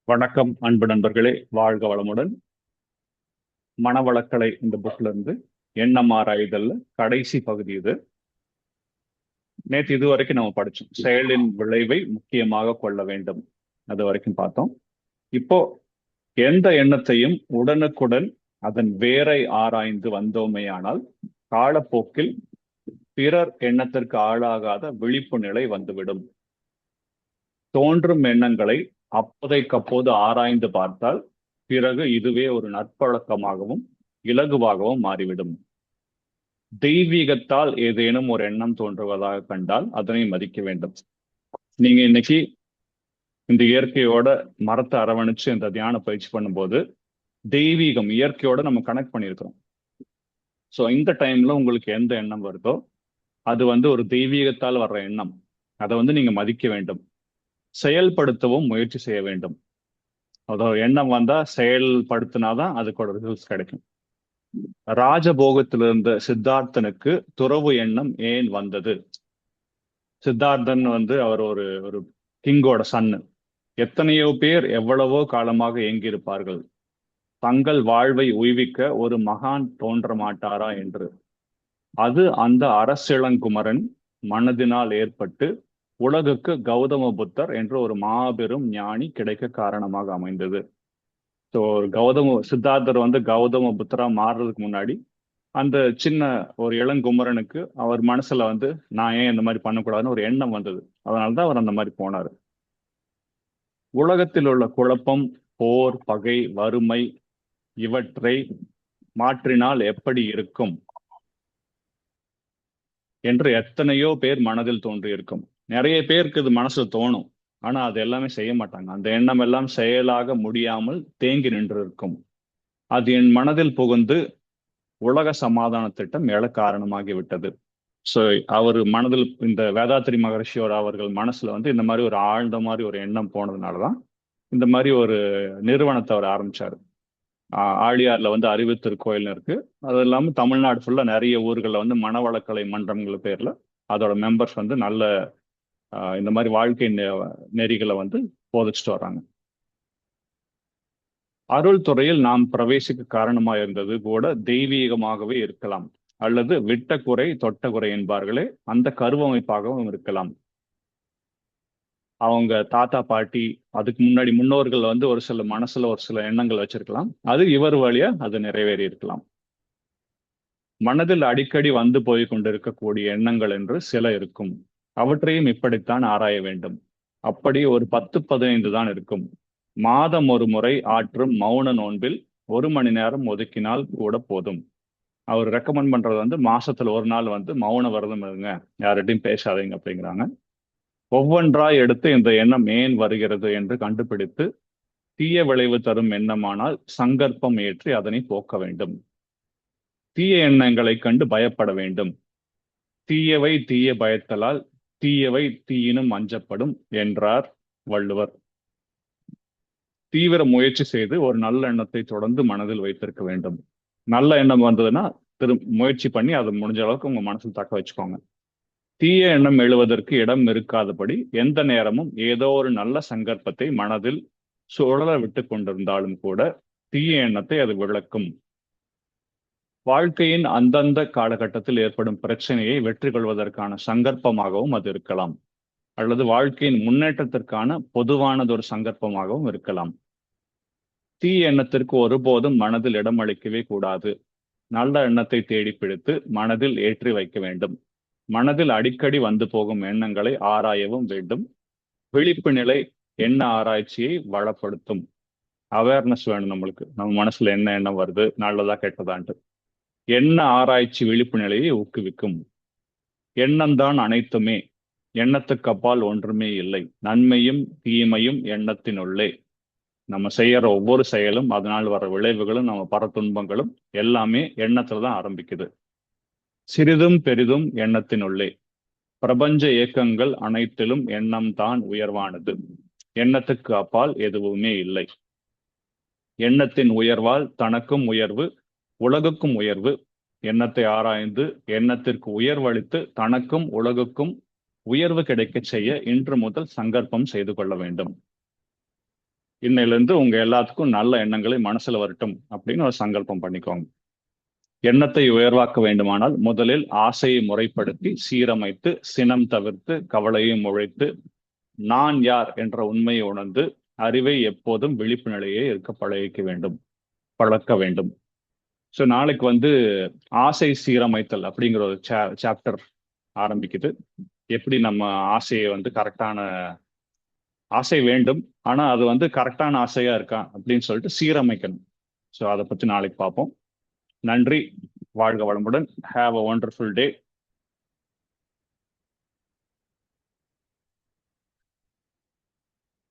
வணக்கம் அன்பு நண்பர்களே, வாழ்க வளமுடன். மனவளக்கலை இந்த புக்ல இருந்து எண்ணம் ஆராய்தல் கடைசி பகுதி இது. நேற்று இது வரைக்கும் நம்ம படிச்சோம். செயலின் விளைவை முக்கியமாக கொள்ள வேண்டும், அது வரைக்கும் பார்த்தோம். இப்போ எந்த எண்ணத்தையும் உடனுக்குடன் அதன் வேரை ஆராய்ந்து வந்தோமேயானால் காலப்போக்கில் பிறர் எண்ணத்திற்கு ஆளாகாத விழிப்பு நிலை வந்துவிடும். தோன்றும் எண்ணங்களை அப்போதைக்கப்போது ஆராய்ந்து பார்த்தால் பிறகு இதுவே ஒரு நற்பழக்கமாகவும் இலகுவாகவும் மாறிவிடும். தெய்வீகத்தால் ஏதேனும் ஒரு எண்ணம் தோன்றுவதாக கண்டால் அதனை மதிக்க வேண்டும். நீங்க இன்னைக்கு இந்த இயற்கையோட மரத்தை அரவணைச்சு இந்த தியான பயிற்சி பண்ணும்போது தெய்வீகம் இயற்கையோட நம்ம கனெக்ட் பண்ணியிருக்கிறோம். ஸோ இந்த டைம்ல உங்களுக்கு எந்த எண்ணம் வருதோ அது ஒரு தெய்வீகத்தால் வர்ற எண்ணம். அதை நீங்க மதிக்க வேண்டும், செயல்படுத்தவும் முயற்சி செய்ய வேண்டும். அதாவது எண்ணம் வந்தா செயல்படுத்தினாதான் அதுக்கோட ரிசல்ட்ஸ் கிடைக்கும். ராஜபோகத்தில் இருந்த சித்தார்த்தனுக்கு துறவு எண்ணம் ஏன் வந்தது? சித்தார்த்தன் அவர் ஒரு ஒரு கிங்கோட சன்னு. எத்தனையோ பேர் எவ்வளவோ காலமாக ஏங்கியிருப்பார்கள், தங்கள் வாழ்வை உய்விக்க ஒரு மகான் தோன்ற மாட்டாரா என்று. அது அந்த அரசிளங்குமரன் மனதினால் ஏற்பட்டு உலகுக்கு கௌதம புத்தர் என்ற ஒரு மாபெரும் ஞானி கிடைக்க காரணமாக அமைந்தது. ஸோ சித்தார்த்தர் கௌதம புத்தரா மாறுறதுக்கு முன்னாடி அந்த சின்ன ஒரு இளங்குமரனுக்கு அவர் மனசுல நான் ஏன் இந்த மாதிரி பண்ணக்கூடாதுன்னு ஒரு எண்ணம் வந்தது. அதனால்தான் அவர் அந்த மாதிரி போனாரு. உலகத்தில் உள்ள குழப்பம், போர், பகை, வறுமை இவற்றை மாற்றினால் எப்படி இருக்கும் என்று எத்தனையோ பேர் மனதில் தோன்றி இருக்கும். நிறைய பேருக்கு இது மனசுல தோணும், ஆனா அது எல்லாமே செய்ய மாட்டாங்க. அந்த எண்ணம் எல்லாம் செயலாக முடியாமல் தேங்கி நின்று இருக்கும். அது என் மனதில் புகுந்து உலக சமாதான திட்டம் எழ காரணமாகிவிட்டது. ஸோ அவர் மனதில் இந்த வேதாத்திரி மகரிஷியோட அவர்கள் மனசுல இந்த மாதிரி ஒரு ஆழ்ந்த மாதிரி ஒரு எண்ணம் போனதுனாலதான் இந்த மாதிரி ஒரு நிறுவனத்தை அவர் ஆரம்பிச்சாரு. ஆழியார்ல அறிவு திருக்கோயில்னு இருக்கு. அது இல்லாம தமிழ்நாடு ஃபுல்லா நிறைய ஊர்கள்ல மனவளக்கலை மன்றங்கள் பேர்ல அதோட மெம்பர்ஸ் நல்ல இந்த மாதிரி வாழ்க்கை நெறிகளை போதிச்சுட்டு வர்றாங்க. அருள் துறையில் நாம் பிரவேசிக்க காரணமா இருந்தது கூட தெய்வீகமாகவே இருக்கலாம், அல்லது விட்ட குறை தொட்ட குறை என்பார்களே அந்த கருவமைப்பாகவும் இருக்கலாம். அவங்க தாத்தா பாட்டி அதுக்கு முன்னாடி முன்னோர்கள் ஒரு சில மனசுல ஒரு சில எண்ணங்கள் வச்சிருக்கலாம், அது இவர் வழியா அது நிறைவேறி இருக்கலாம். மனதில் அடிக்கடி போய் கொண்டிருக்கக்கூடிய எண்ணங்கள் என்று சில இருக்கும். அவற்றையும் இப்படித்தான் ஆராய வேண்டும். அப்படி ஒரு 10-15 தான் இருக்கும். மாதம் ஒரு முறை ஆற்றும் மௌன நோன்பில் 1 மணி நேரம் ஒதுக்கினால் கூட போதும். அவர் ரெக்கமெண்ட் பண்றது மாசத்துல ஒரு நாள் மௌன விரதம் இருங்க, யார்கிட்டையும் பேசாதீங்க அப்படிங்கிறாங்க. ஒவ்வொன்றாய் எடுத்து இந்த எண்ணம் ஏன் வருகிறது என்று கண்டுபிடித்து தீய விளைவு தரும் எண்ணமானால் சங்கற்பம் ஏற்றி அதனை போக்க வேண்டும். தீய எண்ணங்களை கண்டு பயப்பட வேண்டும். தீயவை தீய பயத்தலால் தீயவை தீயினும் அஞ்சப்படும் என்றார் வள்ளுவர். தீவிர முயற்சி செய்து ஒரு நல்ல எண்ணத்தை தொடர்ந்து மனதில் வைத்திருக்க வேண்டும். நல்ல எண்ணம் வந்ததுன்னா முயற்சி பண்ணி அதை முடிஞ்ச அளவுக்கு உங்க மனசில் தக்க வச்சுக்கோங்க. தீய எண்ணம் எழுவதற்கு இடம் இருக்காதபடி எந்த நேரமும் ஏதோ ஒரு நல்ல சங்கற்பத்தை மனதில் சுழல விட்டு கொண்டிருந்தாலும் கூட தீய எண்ணத்தை அது விளக்கும். வாழ்க்கையின் அந்தந்த காலகட்டத்தில் ஏற்படும் பிரச்சனையை வெற்றி கொள்வதற்கான சங்கற்பமாகவும் அது இருக்கலாம், அல்லது வாழ்க்கையின் முன்னேற்றத்திற்கான பொதுவானதொரு சங்கற்பமாகவும் இருக்கலாம். தீய எண்ணத்திற்கு ஒருபோதும் மனதில் இடம் அளிக்கவே கூடாது. நல்ல எண்ணத்தை தேடி பிடித்து மனதில் ஏற்றி வைக்க வேண்டும். மனதில் அடிக்கடி போகும் எண்ணங்களை ஆராயவும் வேண்டும். விழிப்பு நிலை எண்ண ஆராய்ச்சியை வளப்படுத்தும். அவேர்னஸ் வேணும் நம்மளுக்கு, நம்ம மனசுல என்ன எண்ணம் வருது, நல்லதா கெட்டதான்ட்டு. எண்ண ஆராய்ச்சி விழிப்பு நிலையை ஊக்குவிக்கும். எண்ணம்தான் அனைத்துமே, எண்ணத்துக்கு அப்பால் ஒன்றுமே இல்லை. நன்மையும் தீமையும் எண்ணத்தினுள்ளே. நம்ம செய்யற ஒவ்வொரு செயலும் அதனால் வர விளைவுகளும் நம்ம பர துன்பங்களும் எல்லாமே எண்ணத்துல தான் ஆரம்பிக்குது. சிறிதும் பெரிதும் எண்ணத்தினுள்ளே. பிரபஞ்ச இயக்கங்கள் அனைத்திலும் எண்ணம் தான் உயர்வானது. எண்ணத்துக்கு அப்பால் எதுவுமே இல்லை. எண்ணத்தின் உயர்வால் தனக்கும் உயர்வு, உலகுக்கும் உயர்வு. எண்ணத்தை ஆராய்ந்து எண்ணத்திற்கு உயர்வளித்து தனக்கும் உலகுக்கும் உயர்வு கிடைக்க செய்ய இன்று முதல் சங்கற்பம் செய்து கொள்ள வேண்டும். இன்னையில இருந்து உங்க எல்லாத்துக்கும் நல்ல எண்ணங்களை மனசுல வரட்டும் அப்படின்னு ஒரு சங்கல்பம் பண்ணிக்கோங்க. எண்ணத்தை உயர்வாக்க வேண்டுமானால் முதலில் ஆசையை முறைப்படுத்தி சீரமைத்து சினம் தவிர்த்து கவலையை உழைத்து நான் யார் என்ற உண்மையை உணர்ந்து அறிவை எப்போதும் விழிப்பு நிலையே இருக்க பழக்க வேண்டும். ஸோ நாளைக்கு வந்து ஆசை சீரமைத்தல் அப்படிங்கிற ஒரு சாப்டர் ஆரம்பிக்குது. எப்படி நம்ம ஆசையை வந்து கரெக்டான ஆசை வேண்டும், ஆனா அது வந்து கரெக்டான ஆசையா இருக்கா அப்படின்னு சொல்லிட்டு சீரமைக்கணும். ஸோ அதை பத்தி நாளைக்கு பார்ப்போம். நன்றி. வாழ்க வளமுடன். Have a wonderful day.